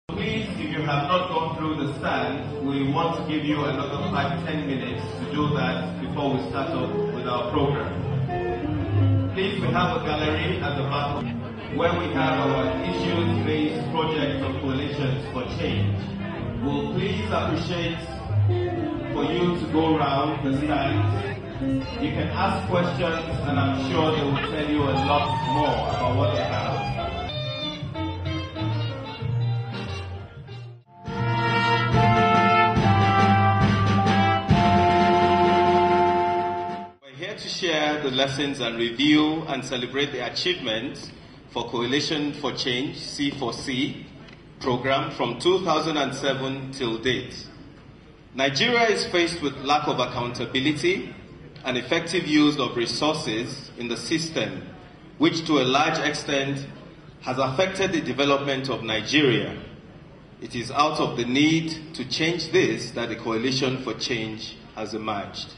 Please, if you have not gone through the stand, we want to give you another 5-10 minutes to do that before we start up with our program. Please, we have a gallery at the back where we have our issues-based project of coalitions for change. We'll please appreciate for you to go around the stands. You can ask questions and I'm sure they will tell you a lot more about what they have. To share the lessons and review and celebrate the achievements for Coalition for Change C4C program from 2007 till date. Nigeria is faced with lack of accountability and effective use of resources in the system, which to a large extent has affected the development of Nigeria. It is out of the need to change this that the Coalition for Change has emerged.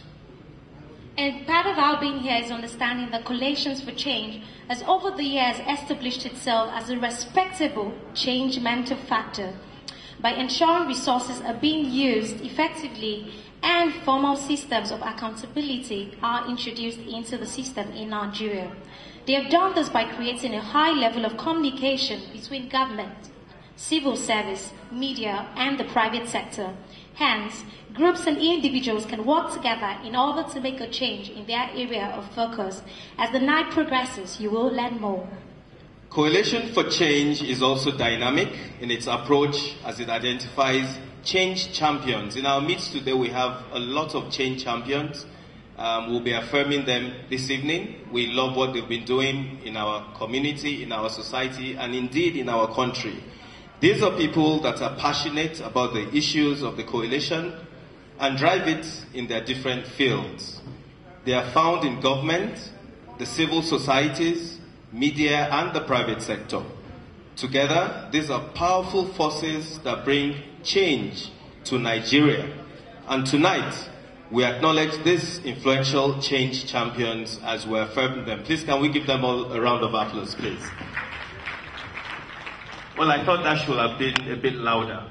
And part of our being here is understanding that Coalitions for Change has over the years established itself as a respectable change mentor factor by ensuring resources are being used effectively and formal systems of accountability are introduced into the system in Nigeria. They have done this by creating a high level of communication between government, civil service, media, and the private sector. Hence, groups and individuals can work together in order to make a change in their area of focus. As the night progresses, you will learn more. Coalition for Change is also dynamic in its approach as it identifies change champions. In our midst today, we have a lot of change champions. We'll be affirming them this evening. We love what they've been doing in our community, in our society, and indeed in our country. These are people that are passionate about the issues of the coalition and drive it in their different fields. They are found in government, the civil societies, media, and the private sector. Together, these are powerful forces that bring change to Nigeria. And tonight, we acknowledge these influential change champions as we affirm them. Please, can we give them all a round of applause, please? Well, I thought that should have been a bit louder.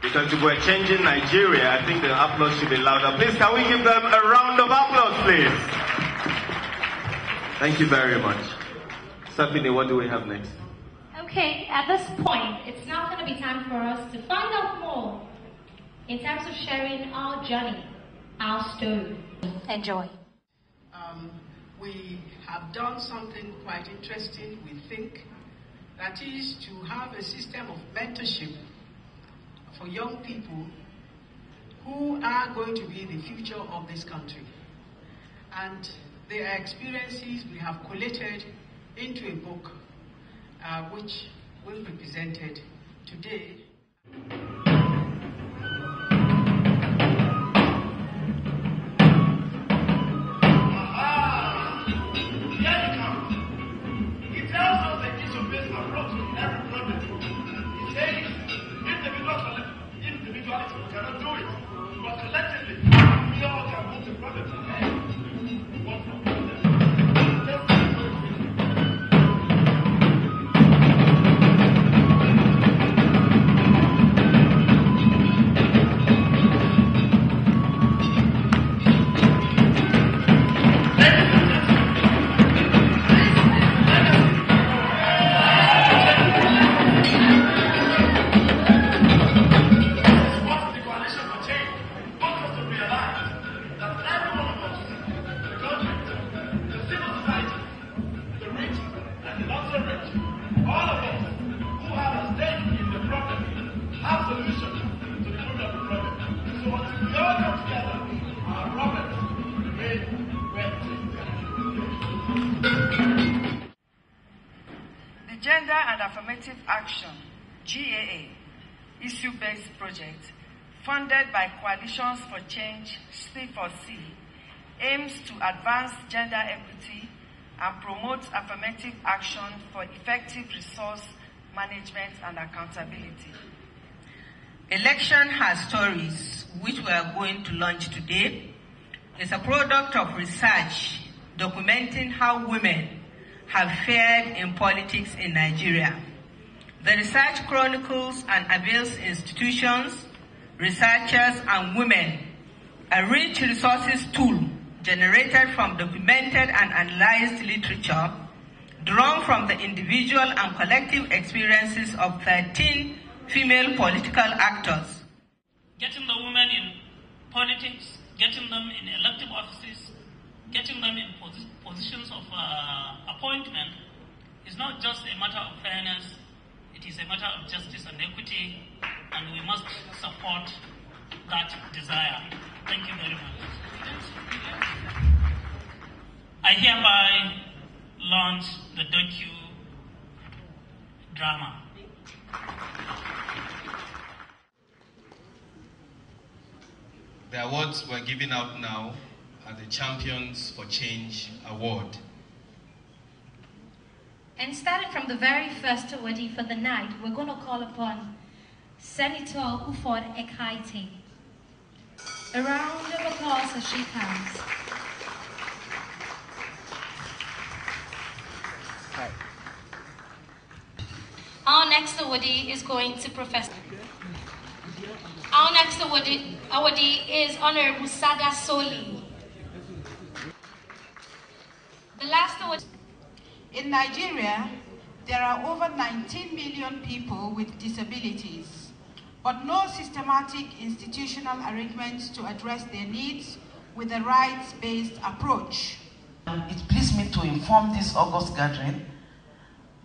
Because if we're changing Nigeria, I think the applause should be louder. Please, can we give them a round of applause, please? Thank you very much. Sapine, what do we have next? Okay, at this point, it's now going to be time for us to find out more in terms of sharing our journey, our story. Enjoy. We have done something quite interesting, we think. That is to have a system of mentorship for young people who are going to be the future of this country. And their experiences we have collated into a book which will be presented today. We cannot do it, but collectively, we all can move the problem ahead. Gender and Affirmative Action, GAA, issue-based project, funded by Coalitions for Change, C4C, aims to advance gender equity and promote affirmative action for effective resource management and accountability. Election Has Stories, which we are going to launch today, is a product of research documenting how women have fared in politics in Nigeria. The research chronicles and avails institutions, researchers, and women a rich resources tool generated from documented and analyzed literature, drawn from the individual and collective experiences of 13 female political actors. Getting the women in politics, getting them in elective offices, getting them in positions of appointment is not just a matter of fairness, it is a matter of justice and equity, and we must support that desire. Thank you very much. I hereby launch the docu-drama. The awards we're giving out now are the Champions for Change Award. And starting from the very first awardee for the night, we're going to call upon Senator Ufod Ekaite. A round of applause as she comes. Hi. Our next awardee is going to Professor. Our next awardee is Honorable Sada Soli. The last awardee. In Nigeria, there are over 19 million people with disabilities, but no systematic institutional arrangements to address their needs with a rights-based approach. It pleased me to inform this August gathering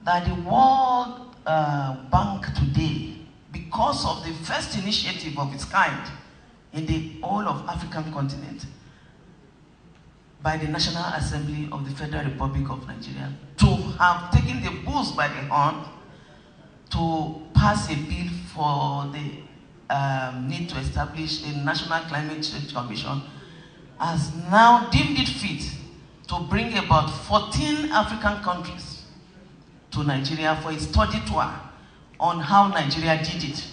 that the World Bank today, because of the first initiative of its kind in the whole of African continent, by the National Assembly of the Federal Republic of Nigeria, to have taken the bulls by the horn to pass a bill for the need to establish a National Climate Change Commission, has now deemed it fit to bring about 14 African countries to Nigeria for a study tour on how Nigeria did it.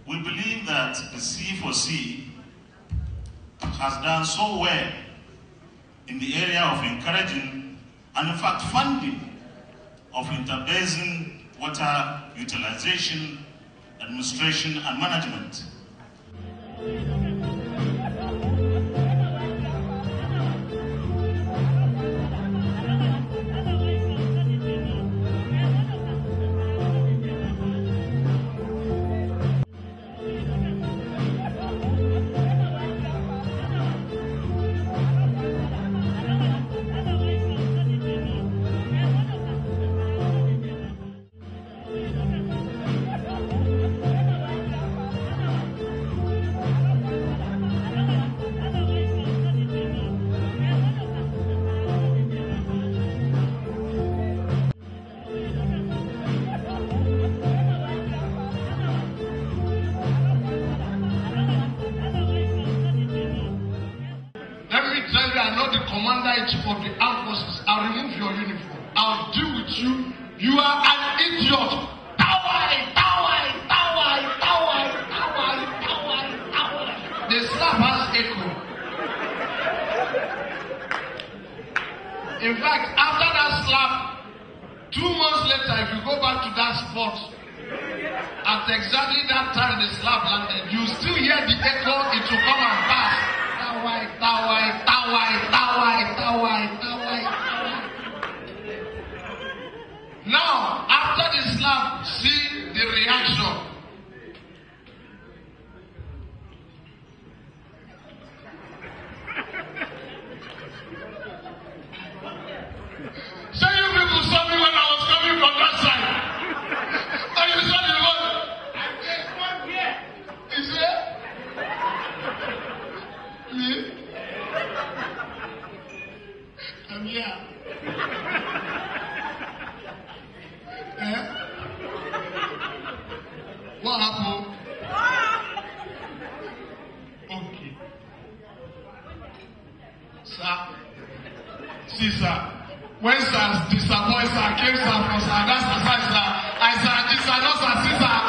We believe that the C4C has done so well in the area of encouraging and in fact funding of interbasin water utilization, administration and management. I'm not the commander-in-chief of the armed forces. I'll remove your uniform. I'll deal with you. You are an idiot. The slap has echo. In fact, after that slap, 2 months later, if you go back to that spot, at exactly that time the slap landed, you still hear the echo, it will come and pass. Now, after the slap, see the reaction. So you people saw me when I was coming from that side. And you saw the one. I said, come here. He said, me? I'm here. What happened? Okay. Sir. See, sir. When sir disappoints, sir, came, sir, from sir, that's the sir, sir. I said, this, sir, no, sir, see, sir.